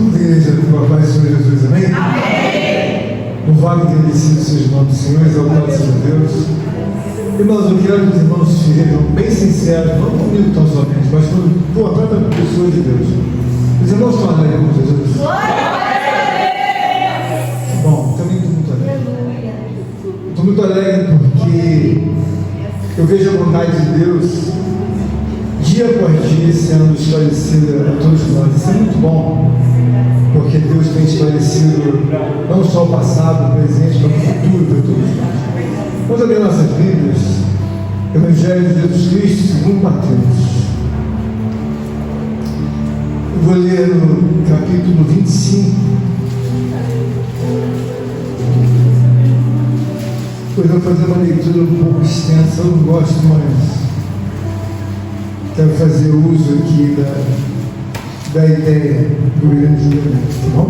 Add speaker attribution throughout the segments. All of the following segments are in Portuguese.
Speaker 1: Igreja do Pai do Senhor Jesus, amém?
Speaker 2: Amém!
Speaker 1: Louvado e agradecido seja o nome do Senhor, exaltado seja Deus. Irmãos, eu quero que os irmãos sejam bem sinceros, não comigo tão somente, mas com a própria pessoa de Deus. Os irmãos estão alegres com Jesus? Bom, também estou muito alegre. Estou muito alegre porque eu vejo a vontade de Deus dia após dia sendo esclarecida a todos nós. Isso é muito bom, porque Deus tem esclarecido não só o passado, o presente, mas o futuro para todos nós. Vamos abrir nossas Bíblias, Evangelho de Jesus Cristo segundo Mateus. Eu vou ler no capítulo 25. Depois eu vou fazer uma leitura um pouco extensa, eu não gosto, mas quero fazer uso aqui da ideia do grande julgamento, tá bom?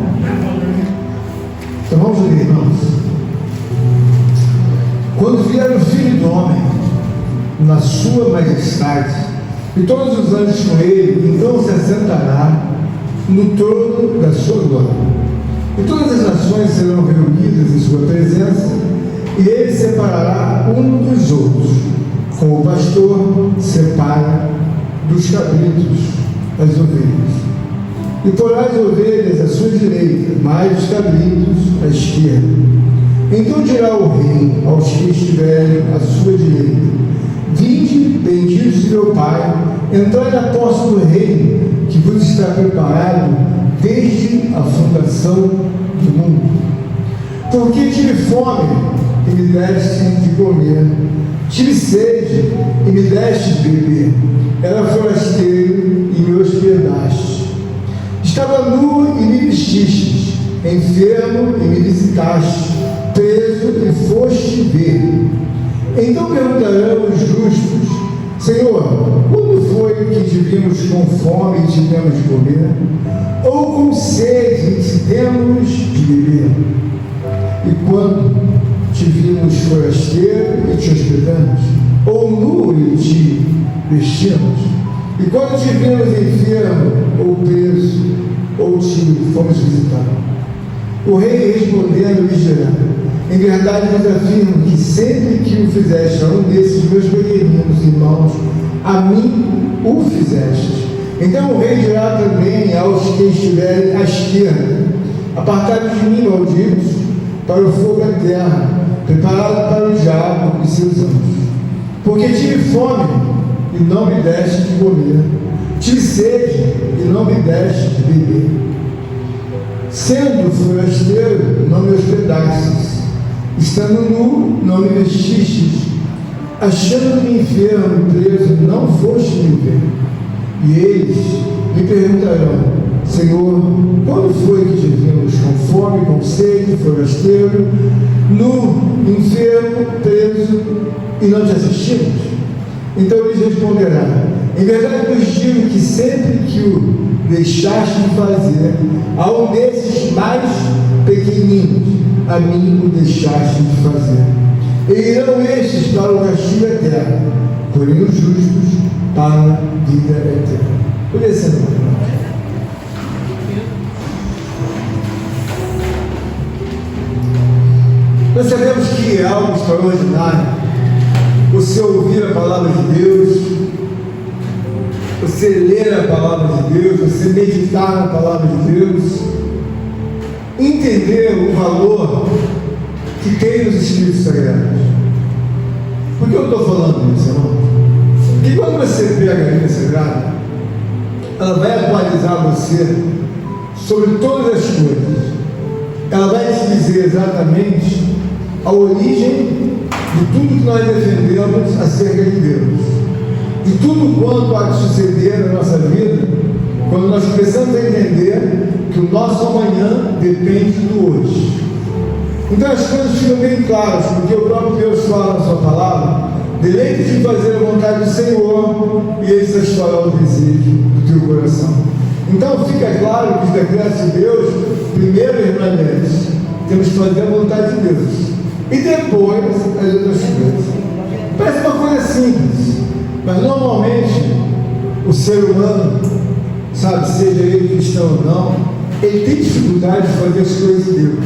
Speaker 1: Então vamos ler, irmãos. Quando vier o Filho do Homem na sua majestade e todos os anjos com ele, então se assentará no trono da sua glória. E todas as nações serão reunidas em sua presença, e ele separará um dos outros, como o pastor separa dos cabritos as ovelhas. E porá as ovelhas à sua direita, mas os cabritos à esquerda. Então dirá o rei aos que estiverem à sua direita: vinde, benditos de meu Pai, entrai na posse do reino que vos está preparado desde a fundação do mundo. Porque tive fome e me deste de comer, tive sede e me deste de beber, era forasteiro e me hospedaste, estava nu e me vestistes, enfermo e me visitaste, preso e foste ver. Então perguntarão os justos: Senhor, quando foi que te vimos com fome e te demos de comer? Ou com sede e te demos de beber? E quando te vimos forasteiro e te hospedamos? Ou nu e te vestimos? E quando te vimos enfermo, ou preso, ou te fomos visitar? O rei respondendo lhes dirá: em verdade vos afirmo que sempre que o fizeste a um desses meus pequeninos irmãos, a mim o fizeste. Então o rei dirá também aos que estiverem à esquerda: apartai-vos de mim, malditos, para o fogo eterno, preparado para o diabo e seus anjos. Porque tive fome e não me deste de comer, tive sede e não me deste de beber, sendo forasteiro, não me hospedastes, estando nu, não me vestistes, achando-me enfermo e preso, não foste me ver. E eles me perguntarão: Senhor, quando foi que te vimos com fome, com sede, forasteiro, nu, enfermo, preso, e não te assistimos? Então eles responderá: em verdade vos digo que sempre que o deixaste de fazer a um desses mais pequeninos, a mim o deixaste de fazer. E irão estes para o castigo eterno, porém os justos para a vida eterna. Por esse irmão. Nós sabemos que é algo extraordinário você ouvir a palavra de Deus, você ler a palavra de Deus, você meditar na palavra de Deus, entender o valor que tem nos Escritos Sagrados. Por que eu estou falando isso, irmão? Porque quando você pega a Bíblia Sagrada, ela vai atualizar você sobre todas as coisas. Ela vai te dizer exatamente a origem de tudo que nós defendemos acerca de Deus, de tudo quanto há de suceder na nossa vida, quando nós começamos a entender que o nosso amanhã depende do hoje. Então as coisas ficam bem claras, porque o próprio Deus fala na sua palavra: deleite-te de fazer a vontade do Senhor, e Ele satisfará o desejo do teu coração. Então fica claro que os decretos de Deus, primeiro e permanentes, temos que fazer a vontade de Deus, e depois as outras coisas. Parece uma coisa simples, mas normalmente o ser humano, sabe, seja ele cristão ou não, ele tem dificuldade de fazer as coisas de Deus,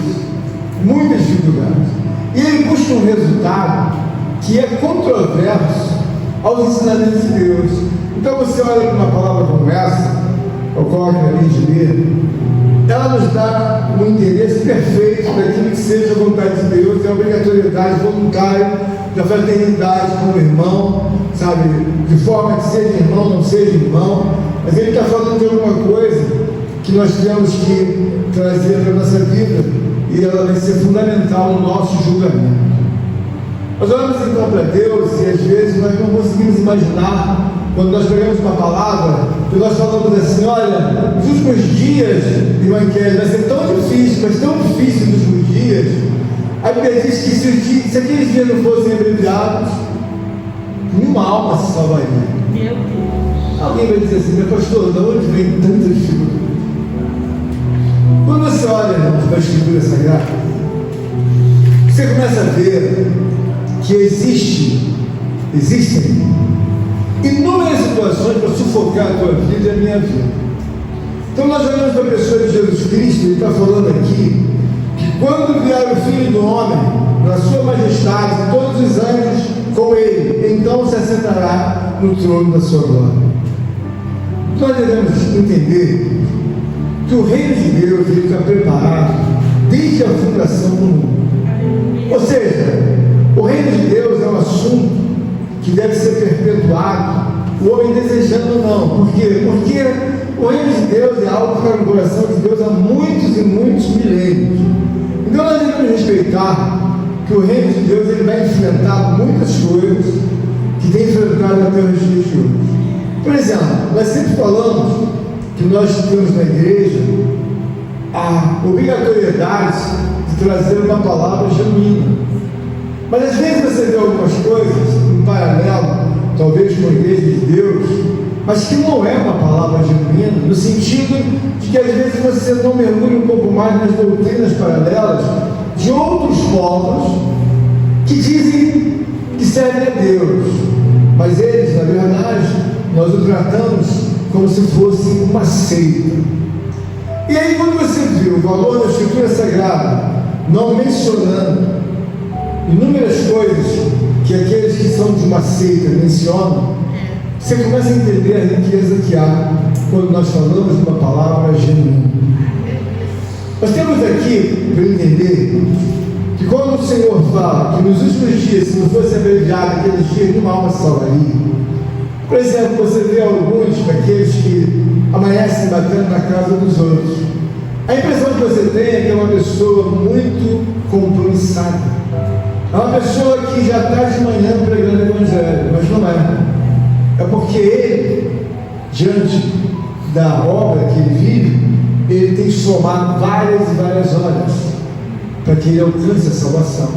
Speaker 1: muitas dificuldades, e ele busca um resultado que é controverso aos ensinamentos de Deus. Então você olha para uma palavra como essa, ao qual eu acabei de ler, ela nos dá um interesse perfeito daquilo que seja a vontade de Deus e a obrigatoriedade voluntária da fraternidade com o irmão, sabe, de forma que seja irmão, não seja irmão, mas ele está falando de alguma coisa que nós temos que trazer para a nossa vida e ela vai ser fundamental no nosso julgamento. Nós olhamos então para Deus e às vezes nós não conseguimos imaginar, quando nós pegamos uma palavra e nós falamos assim, olha, nos últimos dias, irmã Kelly, vai ser tão difícil, mas tão difícil nos últimos dias. A Bíblia diz que se aqueles dias não fossem abreviados, nenhuma alma se salvaria.
Speaker 2: Meu Deus.
Speaker 1: Alguém vai dizer assim, meu pastor, de onde vem tanta dificuldade? Quando você olha, irmãos, para a Escritura Sagrada, você começa a ver que existem inúmeras situações para sufocar a tua vida e a minha vida. Então nós olhamos para a pessoa de Jesus Cristo, ele está falando aqui, que quando vier o Filho do Homem, na sua majestade, todos os anjos com ele, então se assentará no trono da sua glória. Nós devemos entender que o reino de Deus ele está preparado desde a fundação do mundo. Ou seja, o reino de Deus é um assunto que deve ser perpetuado, o homem desejando ou não. Por quê? Porque o reino de Deus é algo que está no coração de Deus há muitos e muitos milênios. Então nós devemos respeitar que o reino de Deus ele vai enfrentar muitas coisas que tem enfrentado até os dias de hoje. Por exemplo, nós sempre falamos que nós temos na igreja a obrigatoriedade de trazer uma palavra genuína. Mas às vezes você vê algumas coisas em paralelo, talvez com a igreja de Deus, mas que não é uma palavra genuína, no sentido de que às vezes você não mergulha um pouco mais nas doutrinas paralelas de outros povos que dizem que servem a Deus, mas eles, na verdade, nós o tratamos como se fosse uma seita. E aí quando você vê o valor da Escritura Sagrada não mencionando inúmeras coisas que aqueles que são de uma seita mencionam, você começa a entender a riqueza que há quando nós falamos de uma palavra genuína. Nós temos aqui para entender que quando o Senhor fala que nos últimos dias, se não fosse abreviado aqueles dias, nenhuma alma se salvaria. Por exemplo, você vê alguns daqueles que amanhecem batendo na casa dos outros. A impressão que você tem é que é uma pessoa muito compromissada. É uma pessoa que já está de manhã pregando o Evangelho, mas não é. É porque ele, diante da obra que ele vive, ele tem que somar várias e várias horas para que ele alcance a salvação.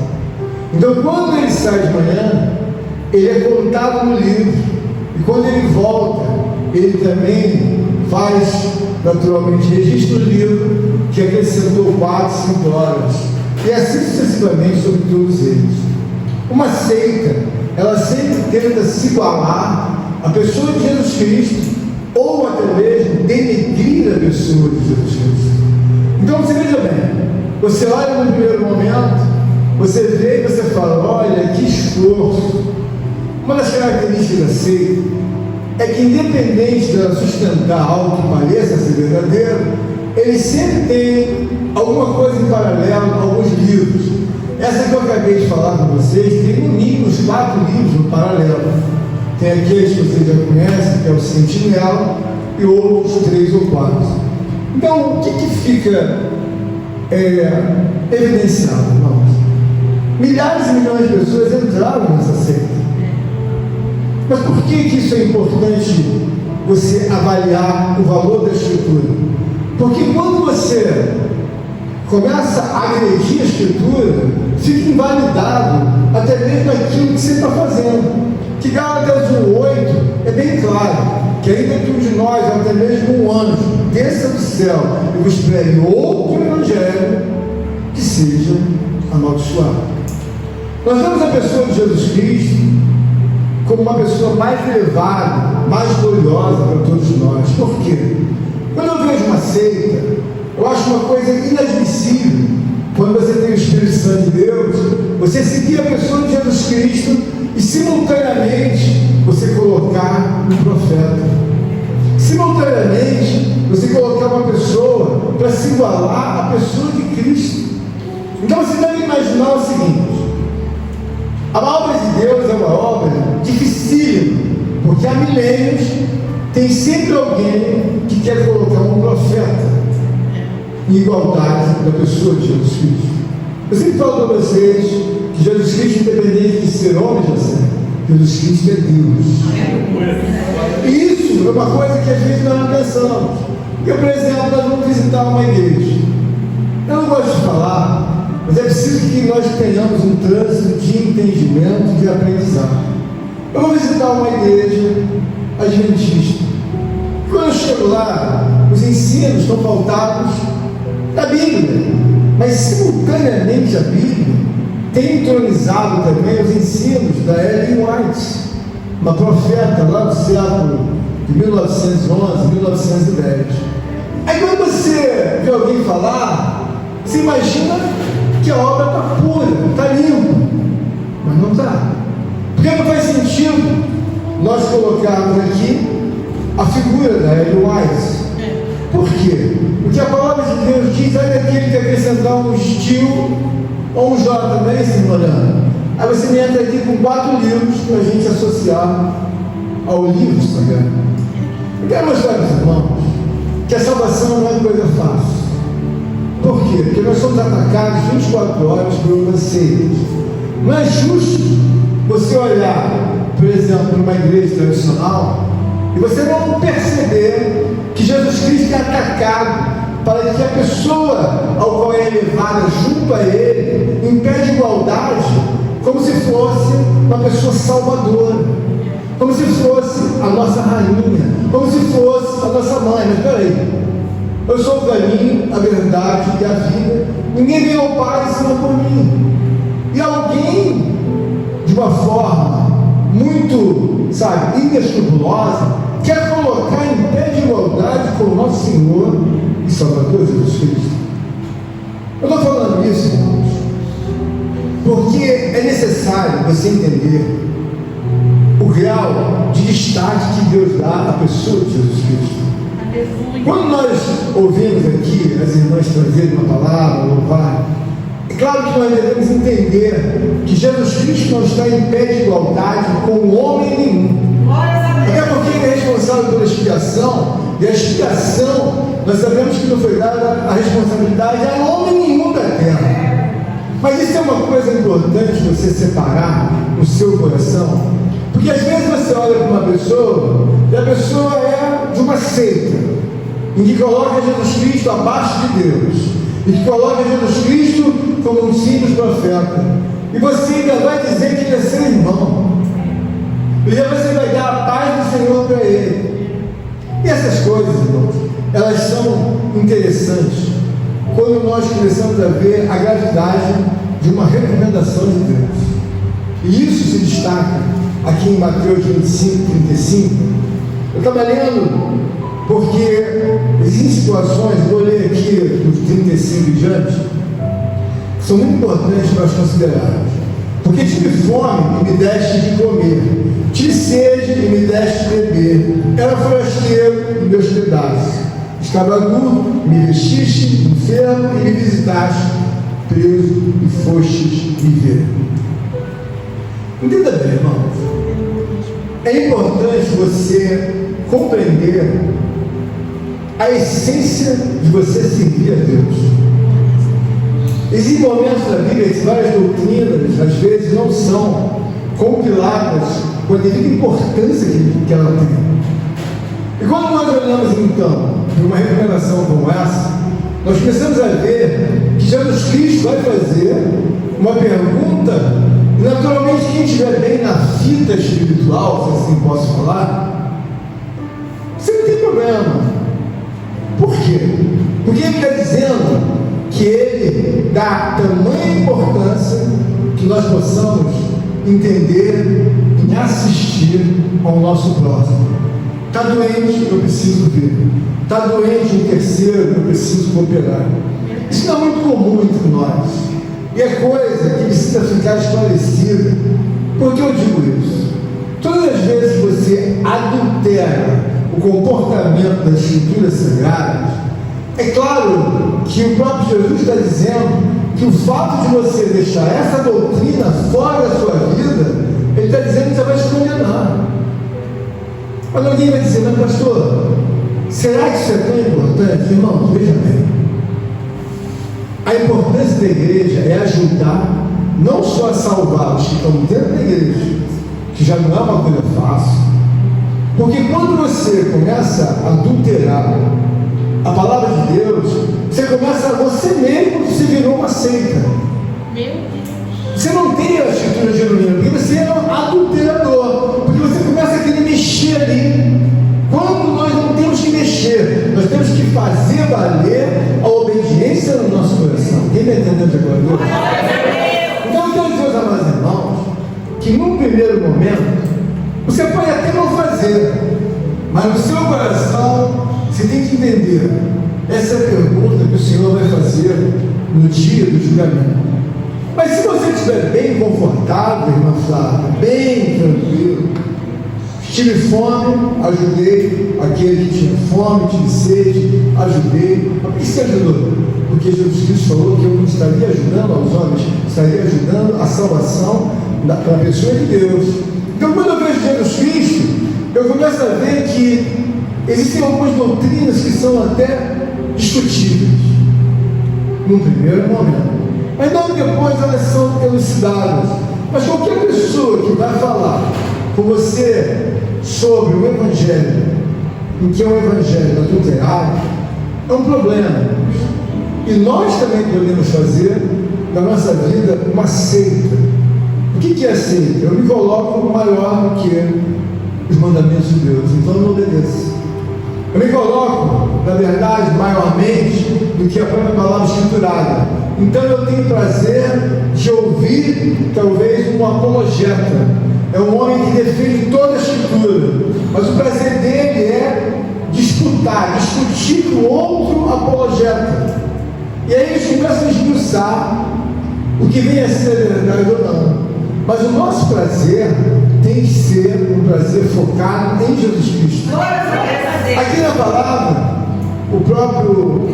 Speaker 1: Então, quando ele sai de manhã, ele é contado no livro. E quando ele volta, ele também faz, naturalmente, registro no livro que acrescentou 4, 5 horas. E assim sucessivamente sobre todos eles. Uma seita, ela sempre tenta se igualar à pessoa de Jesus Cristo, ou até mesmo denegrir a pessoa de Jesus Cristo. Então você veja bem, você olha no primeiro momento, você vê e você fala, olha que esforço. Uma das características da seita é que, independente dela sustentar algo que pareça ser verdadeiro, ele sempre tem alguma coisa em paralelo, alguns livros. Essa que eu acabei de falar com vocês, tem no mínimo uns 4 livros no paralelo. Tem aqueles que vocês já conhecem, que é o Sentinela, e outros 3 ou 4. Então, o que fica evidenciado, irmãos? Milhares e milhões de pessoas entraram nessa seita. Mas por que isso é importante você avaliar o valor da Escritura? Porque quando você começa a agredir a Escritura, fica invalidado até mesmo aquilo que você está fazendo. Que Gálatas 1:8 é bem claro, que ainda que um de nós, ou até mesmo um anjo, desça do céu e vos pregue outro evangelho que seja amaldiçoado. Nós vemos a pessoa de Jesus Cristo como uma pessoa mais elevada, mais gloriosa para todos nós. Por quê? Quando eu vejo uma seita, eu acho acho uma coisa inadmissível, quando você tem o Espírito Santo de Deus, você seguir a pessoa de Jesus Cristo e simultaneamente você colocar um profeta. Simultaneamente você colocar uma pessoa para se igualar à pessoa de Cristo. Então você deve imaginar o seguinte: a obra de Deus é uma obra dificílima, porque há milênios tem sempre alguém que quer colocar um profeta em igualdade da pessoa de Jesus Cristo. Eu sempre falo para vocês que Jesus Cristo, independente de ser homem ou ser, Jesus Cristo é Deus. E isso é uma coisa que às vezes nós não pensamos. Porque, por exemplo, nós vamos visitar uma igreja. Eu não gosto de falar, mas é preciso que nós tenhamos um trânsito de entendimento, de aprendizado. Eu vou visitar uma igreja adventista. Quando eu chego lá, os ensinos estão pautados da Bíblia, mas simultaneamente a Bíblia tem entronizado também os ensinos da Ellen White, uma profeta lá do século de 1911, 1910. Aí quando você vê alguém falar, você imagina que a obra está pura, está limpa, mas não está. Porque não faz sentido nós colocarmos aqui a figura da Ellen White. Por quê? Porque a palavra de Deus diz: olha aquele que acrescentar um Gil ou um J também, Simulando. Aí você me entra aqui com 4 livros para a gente associar ao livro sagrado. Eu quero mostrar para os irmãos que a salvação não é coisa fácil. Por quê? Porque nós somos atacados 24 horas por uma seita. Não é justo você olhar, por exemplo, numa igreja tradicional e você não perceber que Jesus Cristo é atacado para que a pessoa ao qual é levada junto a Ele, em pé de igualdade, como se fosse uma pessoa salvadora, como se fosse a nossa rainha, como se fosse a nossa mãe. Mas peraí, eu sou o caminho, a verdade e a vida, ninguém vem ao Pai senão por mim. E alguém, de uma forma muito, inescrupulosa, quer colocar em pé de igualdade com o nosso Senhor e Salvador Jesus Cristo. Eu estou falando isso, irmãos, porque é necessário você entender o grau de destaque que Deus dá à pessoa de Jesus Cristo. Quando nós ouvimos aqui as irmãs trazerem uma palavra, louvar, é claro que nós devemos entender que Jesus Cristo não está em pé de igualdade com homem nenhum. Até porque ele é responsável pela expiação, e a expiação, nós sabemos que não foi dada a responsabilidade a homem nenhum da terra. Mas isso é uma coisa importante você separar no seu coração, porque às vezes você olha para uma pessoa e a pessoa é de uma seita, em que coloca Jesus Cristo abaixo de Deus, e que coloca Jesus Cristo como um simples profeta, e você ainda vai dizer que ele é seu irmão. E aí você vai dar a paz do Senhor para ele. E essas coisas, irmãos, elas são interessantes quando nós começamos a ver a gravidade de uma recomendação de Deus. E isso se destaca aqui em Mateus 25, 35. Eu estava lendo porque existem situações, vou ler aqui dos 35 em diante, que são muito importantes para nós considerarmos. Porque tive fome e me deste de comer, tive sede e me deste de beber, era forasteiro e me hospedaste, estava nu, me vestiste, enfermo e me visitaste, preso e fostes me ver. Entenda bem, irmãos, é importante você compreender a essência de você servir a Deus. Existem momentos da Bíblia que várias doutrinas, às vezes, não são compiladas com a devida importância que ela tem. E quando nós olhamos, então, para uma recomendação como essa, nós começamos a ver que Jesus Cristo vai fazer uma pergunta, e naturalmente quem estiver bem na fita espiritual, se assim posso falar, você não tem problema. Por quê? Porque ele está dizendo que ele dá tamanha importância que nós possamos entender e assistir ao nosso próximo. Está doente, eu preciso ver. Está doente um terceiro, eu preciso cooperar. Isso não é muito comum entre nós. E é coisa que precisa ficar esclarecida. Por que eu digo isso? Todas as vezes que você adultera o comportamento das Escrituras Sagradas, é claro que o próprio Jesus está dizendo que o fato de você deixar essa doutrina fora da sua vida, ele está dizendo que você vai se condenar. Mas alguém vai dizer, mas pastor, será que isso é tão importante? Irmão, veja bem. A importância da igreja é ajudar não só a salvar os que estão dentro da igreja, que já não é uma coisa fácil, porque quando você começa a adulterar a palavra de Deus, você mesmo se virou uma seita.
Speaker 2: Meu Deus.
Speaker 1: Você não tem a escritura genuína, porque você é um adulterador, porque você começa a querer mexer ali. Quando nós não temos que mexer, nós temos que fazer valer a obediência no nosso coração. Quem está entendendo agora? Então eu quero dizer aos amados irmãos, que num primeiro momento, você pode até não fazer, mas no seu coração, você tem que entender. Essa é a pergunta que o Senhor vai fazer no dia do julgamento. Mas se você estiver bem confortável, irmã Flávia, bem tranquilo, tive fome, ajudei aquele que tinha fome, tive sede, ajudei. Por que você ajudou? Porque Jesus Cristo falou que eu não estaria ajudando aos homens, estaria ajudando a salvação da pessoa de Deus. Então, quando eu vejo Jesus Cristo, eu começo a ver que existem algumas doutrinas que são até discutíveis, num primeiro momento, mas não depois elas são elucidadas. Mas qualquer pessoa que vai falar com você sobre o Evangelho, o que é o Evangelho adulterado, é um problema. E nós também podemos fazer da nossa vida uma seita. O que é seita? Eu me coloco maior do que os mandamentos de Deus, então eu não obedeço. Eu me coloco, na verdade, maiormente do que a própria palavra escriturada. Então eu tenho prazer de ouvir, talvez, um apologeta. É um homem que defende toda a escritura, mas o prazer dele é discutir com outro apologeta. E aí eles começam a esmiuçar o que vem a ser verdade ou não. Mas o nosso prazer tem que ser um prazer focado em Jesus Cristo. Aqui na palavra, o próprio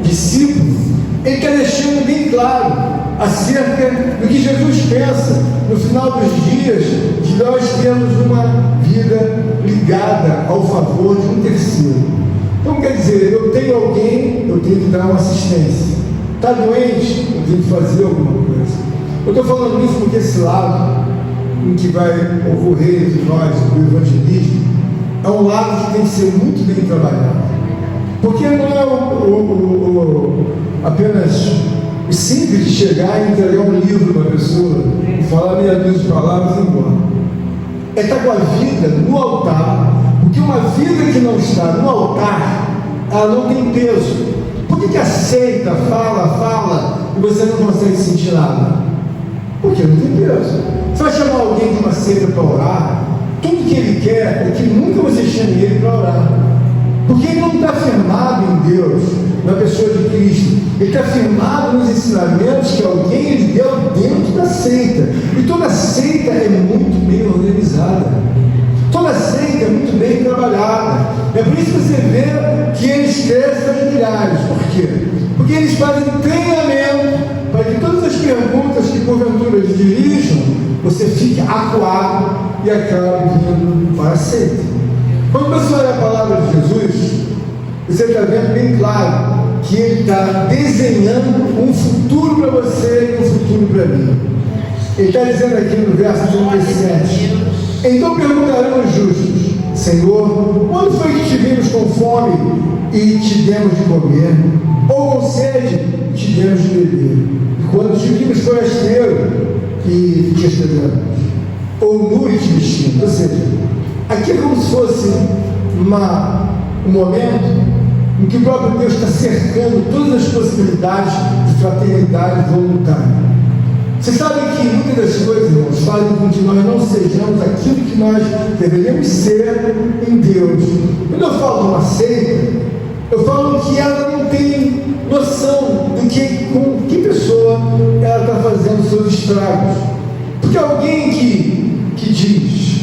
Speaker 1: discípulo, ele está deixando bem claro acerca do que Jesus pensa no final dos dias, de nós termos uma vida ligada ao favor de um terceiro. Então quer dizer, eu tenho alguém, eu tenho que dar uma assistência. Está doente, eu tenho que fazer alguma coisa. Eu estou falando isso porque esse lado em que vai ocorrer entre nós o evangelismo é um lado que tem que ser muito bem trabalhado. Porque não é apenas o simples de chegar e entregar um livro para a pessoa e falar meia dúzia de palavras e ir embora. É estar com a vida no altar, porque uma vida que não está no altar, ela não tem peso. Por que aceita, fala e você não consegue sentir nada? Porque não tem peso. Você vai chamar alguém de uma seita para orar, tudo que ele quer é que nunca você chame ele para orar. Porque ele não está firmado em Deus, na pessoa de Cristo. Ele está firmado nos ensinamentos que alguém lhe deu dentro da seita. E toda seita é muito bem organizada. Toda seita é muito bem trabalhada. É por isso que você vê que eles crescem aos milhares. Por quê? Porque eles fazem treinamento para que todas as perguntas que porventura lhe dirijam, você fique acuado e acabe vindo para a seita. Quando você olha a palavra de Jesus, você está vendo bem claro que ele está desenhando um futuro para você e um futuro para mim. Ele está dizendo aqui no verso 37: então perguntarão os justos: Senhor, quando foi que te vimos com fome e te demos de comer, ou com sede e te demos de beber? E quando te vimos forasteiro e te hospedamos, ou nu e te vestimos? Ou seja, aqui é como se fosse um momento em que o próprio Deus está cercando todas as possibilidades de fraternidade voluntária. Vocês sabem que muitas das coisas, irmãos, fazem com que nós não sejamos aquilo que nós deveríamos ser em Deus. Quando eu falo de uma seita, Eu falo que ela não tem noção do com que pessoa ela está fazendo seus estragos. Porque alguém que diz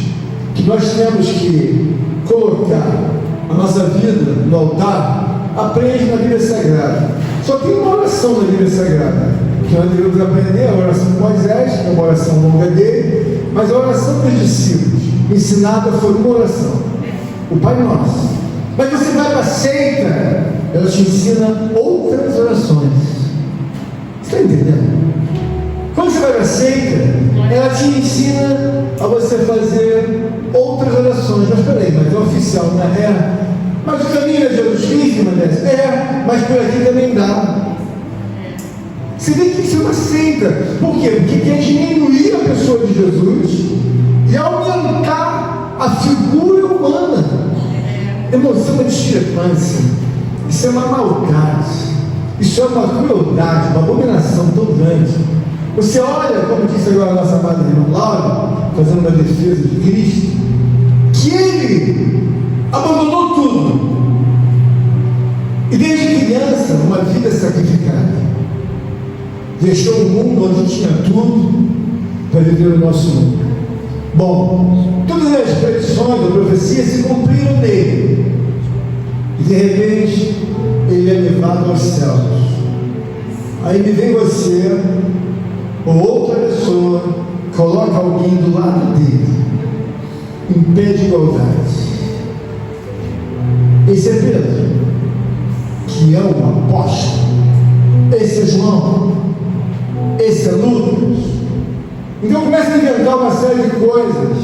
Speaker 1: que nós temos que colocar a nossa vida no altar, aprende na Bíblia Sagrada. Só tem uma oração na Bíblia Sagrada que nós devemos aprender, a oração de Moisés, que é uma oração longa dele, mas a oração dos discípulos ensinada foi uma oração, o Pai Nosso. Mas você vai para a seita, ela te ensina outras orações. Você está entendendo? Quando você vai para a seita, ela te ensina a você fazer outras orações. Mas peraí, mas é oficial, não é? Mas o caminho é Jesus Cristo, irmãs? Mas por aqui também dá. Você vê que isso é uma seita. Por quê? Porque quer diminuir a pessoa de Jesus e aumentar a figura humana. Irmão, isso é uma discrepância, isso é uma maldade, isso é uma crueldade, uma abominação tão grande. Você olha, como disse agora a nossa amada irmã Laura, fazendo uma defesa de Cristo, que ele abandonou tudo, e desde criança, uma vida sacrificada, deixou o mundo onde tinha tudo, para viver o nosso mundo. Bom, todas as predições da profecia se cumpriram nele, e de repente ele é levado aos céus. Aí me vem você ou outra pessoa, coloca alguém do lado dele, em pé de igualdade. Esse é Pedro, que é um apóstolo. Esse é João, esse é Lucas. Então começa a inventar uma série de coisas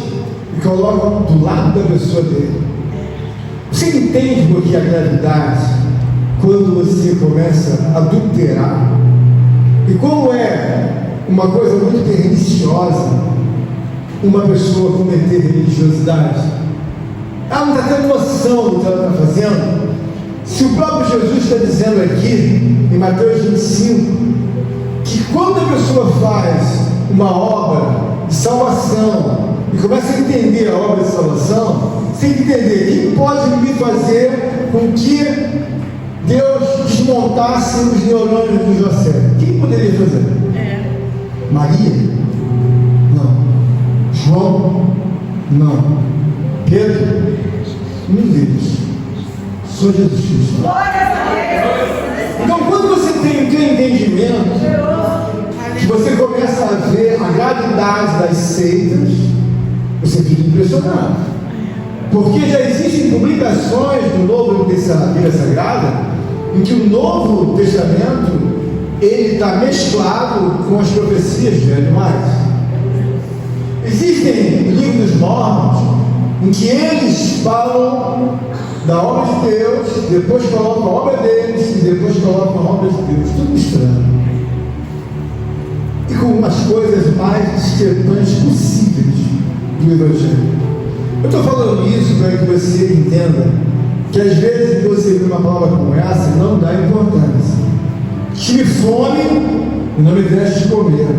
Speaker 1: e coloca do lado da pessoa dele. Você entende por que a gravidade, quando você começa a adulterar, e como é uma coisa muito perniciosa uma pessoa cometer religiosidade? Ela não está tendo noção do que ela está fazendo. Se o próprio Jesus está dizendo aqui, em Mateus 25, que quando a pessoa faz uma obra de salvação e começa a entender a obra de salvação, você tem que entender quem pode me fazer com que Deus desmontasse os neurônios do José. Quem poderia fazer? Maria? Não. João? Não. Pedro? Um deles. Só Jesus Cristo. Então, quando você tem o teu entendimento, que você começa a ver a gravidade das seitas, você fica impressionado. Porque já existem publicações do Novo dessa Bíblia Sagrada, em que o Novo Testamento ele está mesclado com as profecias de animais. Existem livros mormons em que eles falam da obra de Deus, depois colocam a obra deles e depois colocam a obra de Deus, tudo misturado. E com umas coisas mais discrepantes possíveis do Evangelho. Eu estou falando isso para que você entenda que às vezes você vê uma palavra como essa e não dá importância. Tive fome e não me deste de comer.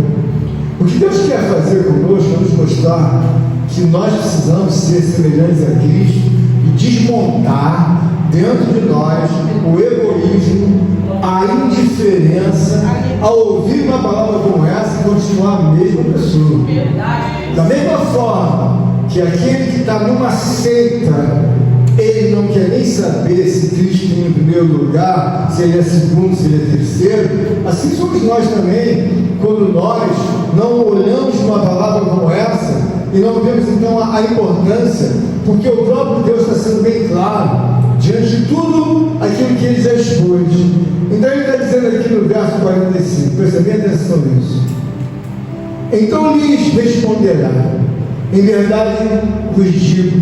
Speaker 1: O que Deus quer fazer conosco é nos mostrar que nós precisamos ser semelhantes a Cristo e desmontar dentro de nós o egoísmo, a indiferença, ao ouvir uma palavra como essa e continuar a mesma pessoa. Da mesma forma que aquele que está numa seita, ele não quer nem saber se Cristo é em primeiro lugar, se ele é segundo, se ele é terceiro. Assim somos nós também, quando nós não olhamos uma palavra como essa e não vemos então a importância, porque o próprio Deus está sendo bem claro diante de tudo aquilo que ele já expôs. Então ele está dizendo aqui no verso 45, presta bem atenção nisso. Então lhes responderá: em verdade vos digo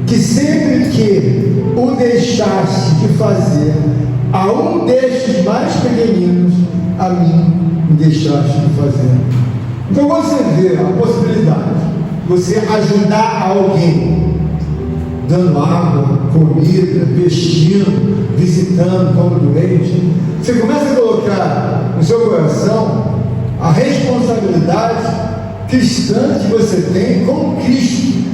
Speaker 1: que sempre que o deixaste de fazer a um destes mais pequeninos, a mim me deixaste de fazer. Então você vê a possibilidade de você ajudar alguém, dando água, comida, vestindo, visitando quando doente. Você começa a colocar no seu coração a responsabilidade cristã que você tem com Cristo.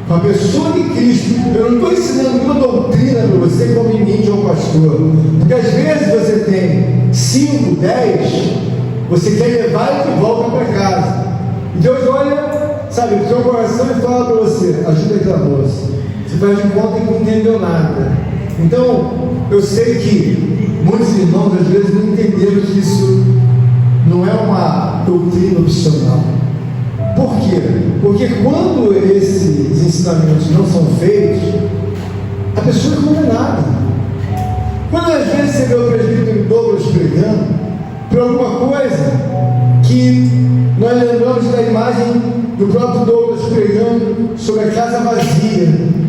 Speaker 1: com a pessoa de Cristo. Eu não estou ensinando uma doutrina para você como ministro ou pastor, porque às vezes você tem 5, 10, você quer levar e de volta para casa. E Deus olha, sabe, o seu coração e fala para você: ajuda aquela moça. Você faz de conta que não entendeu nada. Então, eu sei que muitos irmãos às vezes não entenderam que isso não é uma doutrina opcional. Por quê? Porque quando esses ensinamentos não são feitos, a pessoa é condenada. Quando às vezes você vê o presbítero Douglas pregando por alguma coisa que nós lembramos da imagem do próprio Douglas pregando sobre a casa vazia.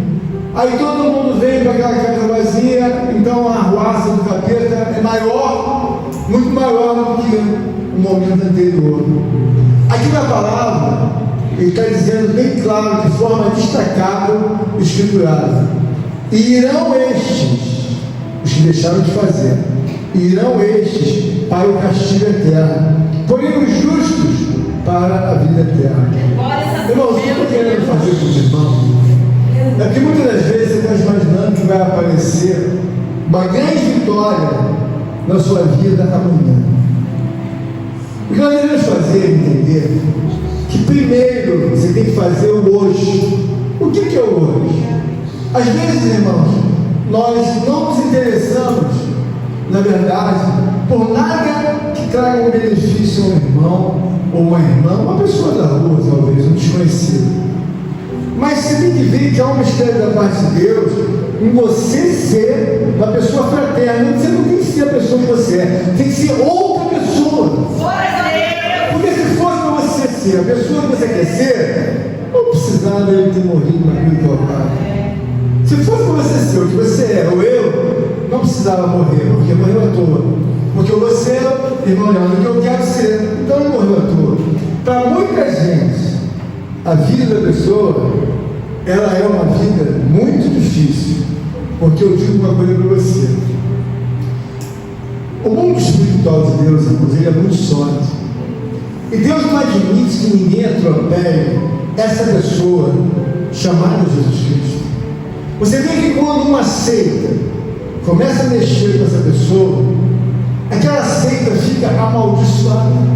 Speaker 1: Aí todo mundo vem para aquela casa vazia, então a arruaça do capeta é maior, muito maior do que o momento anterior. Aqui na palavra, ele está dizendo bem claro, de forma destacável, escriturada: e irão estes, os que deixaram de fazer, irão estes para o castigo eterno, porém os justos para a vida eterna. Irmãos, o que eu estou querendo fazer com os irmãos é que muitas das vezes você está imaginando que vai aparecer uma grande vitória na sua vida amanhã. O que nós devemos fazer é entender que primeiro você tem que fazer o hoje. O que é o hoje? Às vezes, irmãos, nós não nos interessamos, na verdade, por nada que traga um benefício a um irmão ou uma irmã, uma pessoa da rua, talvez, um desconhecido. Mas você tem que ver que há um mistério da parte de Deus em você ser uma pessoa fraterna. Você não tem que ser a pessoa que você é, tem que ser outra pessoa. Porque se fosse para você ser a pessoa que você quer ser, não precisava ele ter morrido naquilo que eu pai. Se fosse para você ser o que você é, ou eu, não precisava morrer, porque morreu à toa. Porque você, irmão Leandro, o que eu quero ser, então não morreu à toa. Para muita gente, a vida da pessoa, ela é uma vida muito difícil, porque eu digo uma coisa para você: o mundo espiritual de Deus, inclusive, é muito sólido, e Deus não admite que ninguém atropele essa pessoa chamada Jesus Cristo. Você vê que quando uma seita começa a mexer com essa pessoa, aquela seita fica amaldiçoada.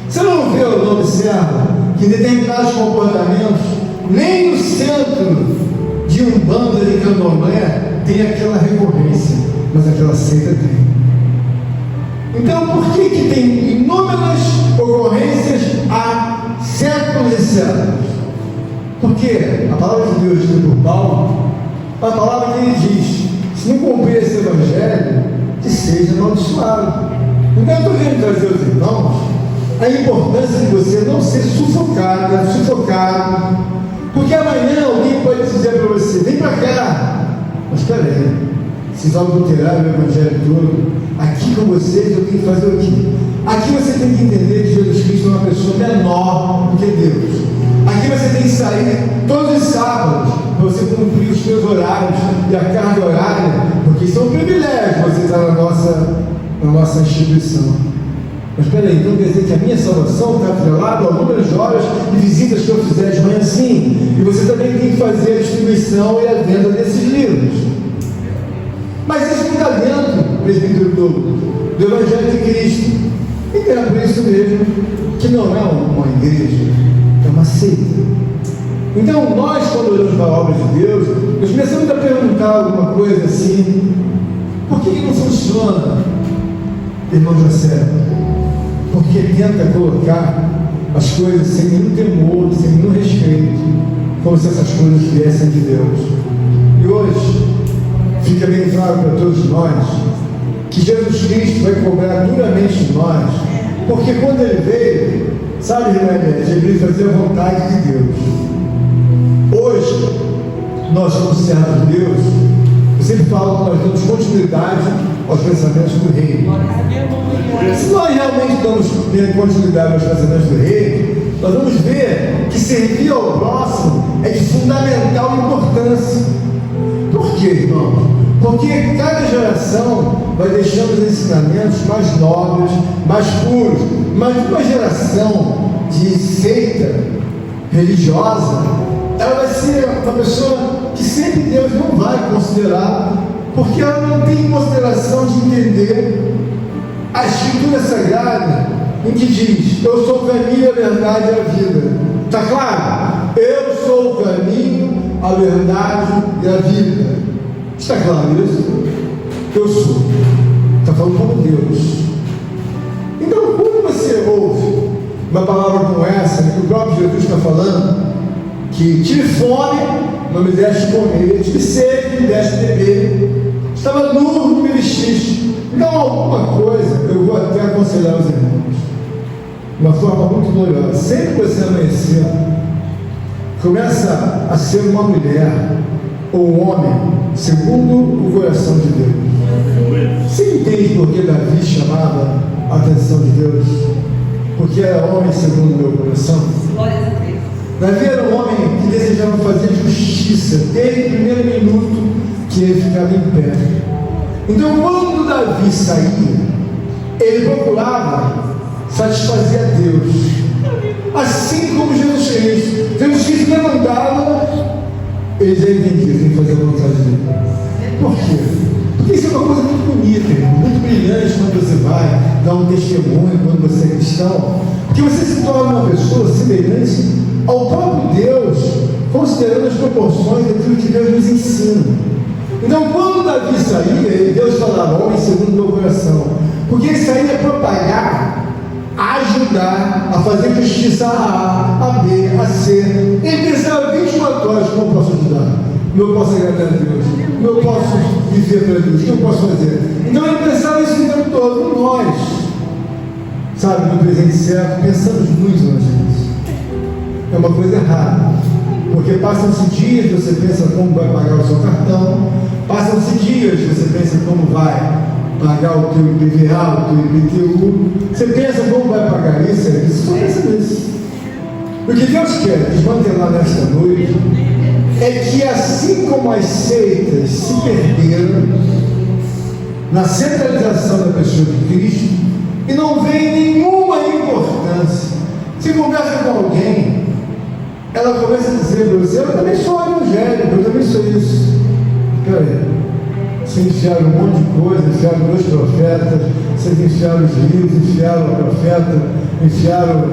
Speaker 1: Você não vê ou não observa que em determinados comportamentos, nem no centro de Umbanda de Candomblé tem aquela recorrência, mas aquela seita tem. Então, por que tem inúmeras ocorrências há séculos e séculos? Porque a palavra de Deus diz por Paulo, a palavra que ele diz: se não cumprir esse evangelho, que seja amaldiçoado. Então, eu estou querendo trazer aos irmãos a importância de você não ser sufocado, porque amanhã alguém pode dizer para você: vem para cá. Mas espera aí, vocês adulteraram o evangelho todo, aqui com vocês eu tenho que fazer o quê? Aqui você tem que entender que Jesus Cristo é uma pessoa menor do que Deus. Aqui você tem que sair todos os sábados para você cumprir os seus horários e a carga horária, porque isso é um privilégio você estar na nossa instituição. Mas espera aí, então quer dizer que a minha salvação está atrelada ao número de horas de visitas que eu fizer de manhã? Sim. E você também tem que fazer a distribuição e a venda desses livros. Mas isso não está dentro, presbítero do Evangelho de Cristo. Então é por isso mesmo que não é uma igreja, é uma seita. Então nós, quando olhamos para a obra de Deus, nós começamos a perguntar alguma coisa assim: por que não funciona, irmão José? Porque tenta colocar as coisas sem nenhum temor, sem nenhum respeito, como se essas coisas viessem de Deus. E hoje fica bem claro para todos nós que Jesus Cristo vai cobrar duramente de nós, porque quando ele veio, sabe, ele veio fazer a vontade de Deus. Hoje nós somos servos de Deus. Eu sempre falo que nós damos continuidade aos pensamentos do reino. Se nós realmente damos continuidade aos pensamentos do reino, nós vamos ver que servir ao próximo é de fundamental importância. Por quê, irmãos? Porque cada geração vai deixando os ensinamentos mais nobres, mais puros. Mas uma geração de seita religiosa, ela vai se uma pessoa que sempre Deus não vai considerar, porque ela não tem consideração de entender a Escritura Sagrada, em que diz: eu sou o caminho, a verdade e a vida. Está claro? Eu sou o caminho, a verdade e a vida. Está claro isso? Eu sou. Está falando como Deus. Então, quando você ouve uma palavra como essa, que o próprio Jesus está falando, que tive fome, não me deste comer, tive sede, não me deste beber, estava nu, não me vestiste. Então, alguma coisa eu vou até aconselhar os irmãos, de uma forma muito gloriosa. Sempre que você amanhecer, começa a ser uma mulher ou um homem segundo o coração de Deus. Você entende por que Davi chamava a atenção de Deus? Porque era homem segundo o meu coração. Davi era um homem que desejava fazer justiça desde o primeiro minuto que ele ficava em pé. Então, quando Davi saía, ele procurava satisfazer a Deus, assim como Jesus Cristo. Jesus Cristo levantava, ele já entendia, tem que fazer a vontade dele. Por quê? Porque isso é uma coisa muito bonita, irmão, muito brilhante quando você vai dar um testemunho, quando você é cristão, porque você se torna uma pessoa semelhante ao próprio Deus, considerando as proporções daquilo que Deus nos ensina. Então, quando Davi saía, Deus falava: homem segundo o meu coração, porque ele saía a propagar, a ajudar, a fazer justiça a A, a B, a C. Ele pensava 24 horas: como eu posso ajudar? Como eu posso agradar a Deus? Como eu posso viver para Deus? O que eu posso fazer? Então ele pensava isso o tempo todo. E nós, sabe, no presente certo, pensamos muito na gente. É uma coisa errada, porque passam-se dias, você pensa como vai pagar o seu cartão, passam-se dias, você pensa como vai pagar o teu IPVA, o teu IPTU, você pensa como vai pagar isso, você pensa nisso. O que Deus quer desmantelar nesta noite é que, assim como as seitas se perderam na centralização da pessoa de Cristo e não vem nenhuma importância, se conversa com alguém, ela começa a dizer para você: eu também sou evangélico, eu também sou isso. Peraí, vocês enfiaram um monte de coisa, enfiaram 2 profetas, vocês enfiaram os livros, enfiaram o profeta, enfiaram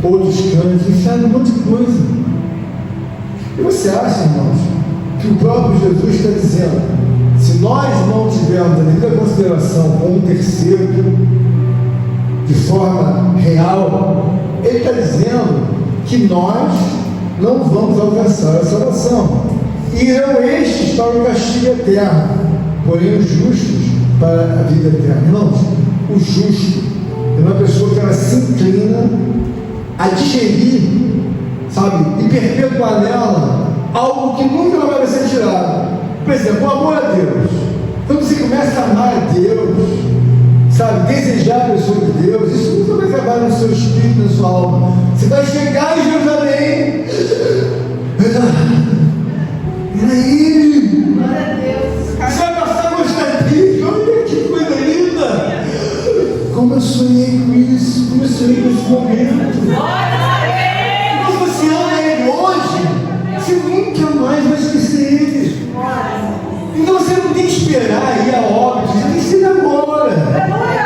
Speaker 1: outros cânticos, enfiaram um monte de coisa. E você acha, irmãos, que o próprio Jesus está dizendo: se nós não tivermos a devida consideração com um terceiro de forma real, ele está dizendo que nós não vamos alcançar a salvação. Irão estes para o castigo eterno, porém os justos para a vida eterna. Irmãos, o justo é uma pessoa que ela se inclina a digerir, sabe, e perpetuar nela algo que nunca vai ser tirado. Por exemplo, o amor a Deus. Quando você começa a amar a Deus, sabe, desejar a pessoa de Deus, isso nunca vai acabar no seu espírito, na sua alma. Você vai chegar em Jerusalém. Era ele.
Speaker 2: Glória a Deus.
Speaker 1: Você vai passar no estadio. Olha que coisa linda. Como eu sonhei com isso. Como eu sonhei com esse momento. Quando você ama ele hoje, você nunca mais vai esquecer ele. Então você não tem que esperar ir a óbito, você tem que ser agora.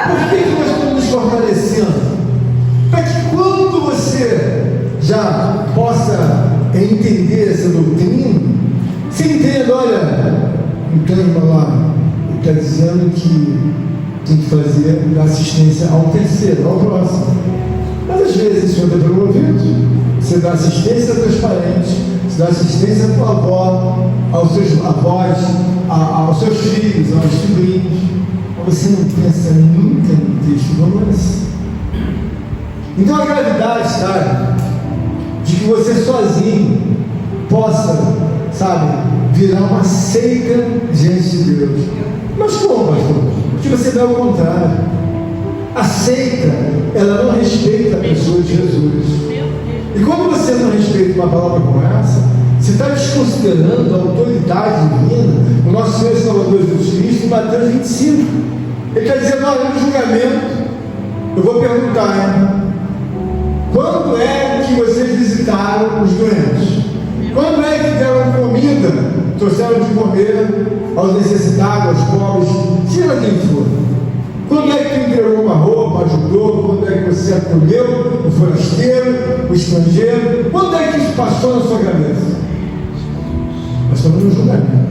Speaker 1: Por que nós estamos nos fortalecendo? Para que quando você já possa entender essa doutrina, você entenda: olha, então, irmão, lá, ele está dizendo que tem que fazer assistência ao terceiro, ao próximo. Mas às vezes isso é promovido. Você dá assistência transparente, você dá assistência à tua avó, aos seus avós, aos seus filhos, aos sobrinhos. Você não pensa nunca no texto como esse. Então a gravidade está de que você sozinho possa, sabe, virar uma seita diante de Deus. Mas como, pastor? Porque você dá o contrário. A seita, ela não respeita a pessoa de Jesus. E quando você não respeita uma palavra como essa, você está desconsiderando a autoridade divina, o nosso Senhor e Salvador Jesus Cristo, em Mateus 25. Ele está dizendo: olha, no julgamento, eu vou perguntar, quando é que vocês visitaram os doentes? Quando é que deram comida comida, trouxeram de comer aos necessitados, aos pobres, seja quem for. Quando é que tu entregou uma roupa, ajudou? Quando é que você acolheu o forasteiro, o estrangeiro? Quando é que isso passou na sua cabeça? Nós estamos no julgamento,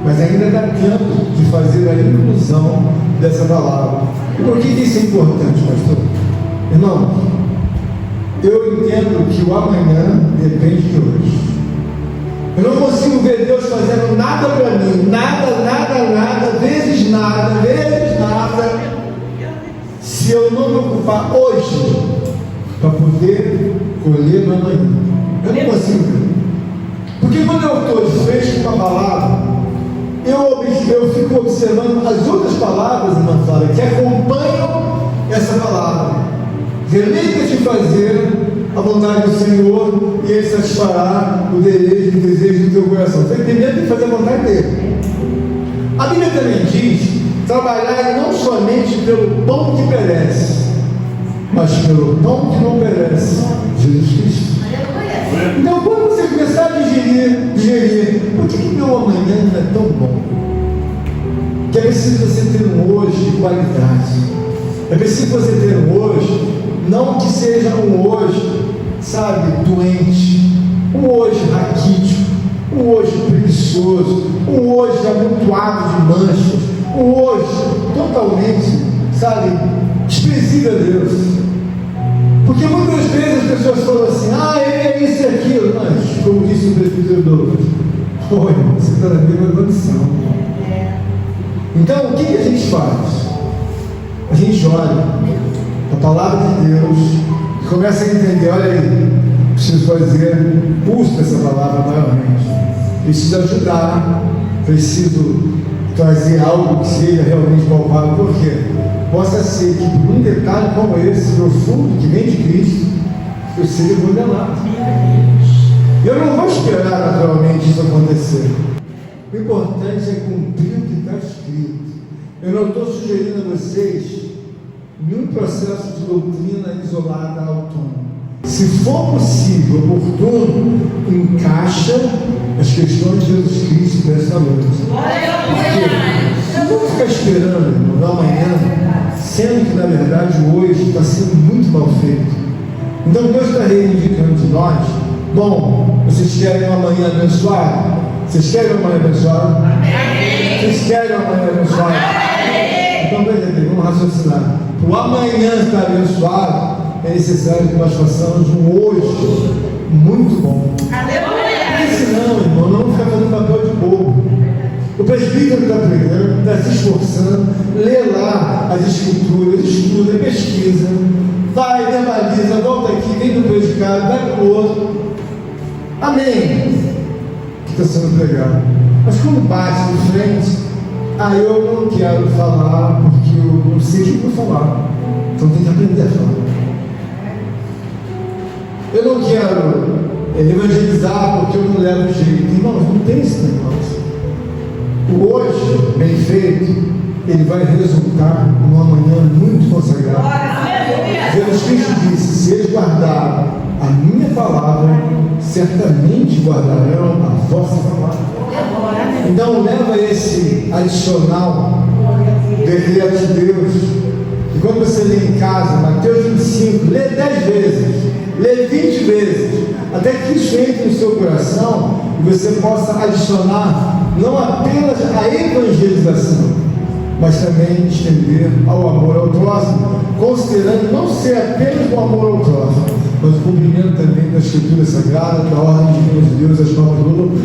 Speaker 1: mas ainda dá tempo de fazer a inclusão dessa palavra. E por que isso é importante, pastor? Irmão, eu entendo que o amanhã depende de hoje. Eu não consigo ver Deus fazendo nada para mim, nada, vezes nada, se eu não me ocupar hoje para poder colher no amanhã. Eu não consigo ver. Porque quando eu estou de frente com a palavra, eu fico observando as outras palavras, irmã Flávia, que acompanham essa palavra. Deleita-te fazer a vontade do Senhor e Ele satisfará o desejo do teu coração. Você primeiro tem que fazer a vontade dele. A Bíblia também diz: trabalhar não somente pelo pão que perece, mas pelo pão que não perece, Jesus Cristo. Então, quando você começar a digerir, por que meu amanhã não é tão bom? Que é preciso você ter um hoje de qualidade. É preciso você ter um hoje, não que seja um hoje, sabe, doente, um hoje raquítico, um hoje preguiçoso, um hoje amontoado de manchas, um hoje totalmente, sabe, desprezível a Deus. Porque muitas vezes as pessoas falam assim: é isso e aquilo, mas, como disse o presbítero Douglas, irmão, você está na mesma condição. Então, o que a gente faz? A gente olha a palavra de Deus e começa a entender: olha aí, preciso fazer uso dessa palavra maiormente, preciso ajudar, preciso trazer algo que seja realmente palpável. Por quê? Possa ser que por um detalhe como esse, profundo, que vem de Cristo, eu seja condenado. Eu não vou esperar naturalmente isso acontecer. O importante é cumprir o que está escrito. Eu não estou sugerindo a vocês nenhum processo de doutrina isolada, autônoma. Se for possível, oportuno, encaixa as questões de Jesus Cristo nessa noite. Porque não vamos ficar esperando no amanhã, sendo que na verdade hoje está sendo muito mal feito. Então Deus está reivindicando de nós: bom, vocês querem uma manhã abençoada? Vocês querem uma manhã abençoada? Vocês querem uma manhã abençoada? Então veja bem, vamos raciocinar. Para o amanhã estar abençoado, é necessário que nós façamos um hoje muito bom. Porque senão, irmão, não vamos ficar fazendo papel de bobo. O presbítero está pregando, está se esforçando, lê lá as escrituras, estuda, pesquisa, vai, verbaliza, volta aqui, vem do predicado, vai para o outro. Amém. Que está sendo pregado. Mas quando bate de frente, eu não quero falar porque eu não sei o que vou falar. Então tem que aprender a falar. Eu não quero evangelizar porque eu não levo jeito. Irmãos, não tem esse negócio. O hoje, bem feito, ele vai resultar numa manhã muito consagrada. Jesus Cristo disse: se eles guardaram a minha palavra, certamente guardarão a vossa palavra. Então leva esse adicional decreto de Deus. E quando você lê em casa, Mateus 25, lê 10 vezes, lê 20 vezes, até que isso entre no seu coração e você possa adicionar não apenas a evangelização, mas também estender ao amor ao próximo, considerando não ser apenas o amor ao próximo, mas o cumprimento também da Escritura Sagrada, da ordem de Deus, as normas do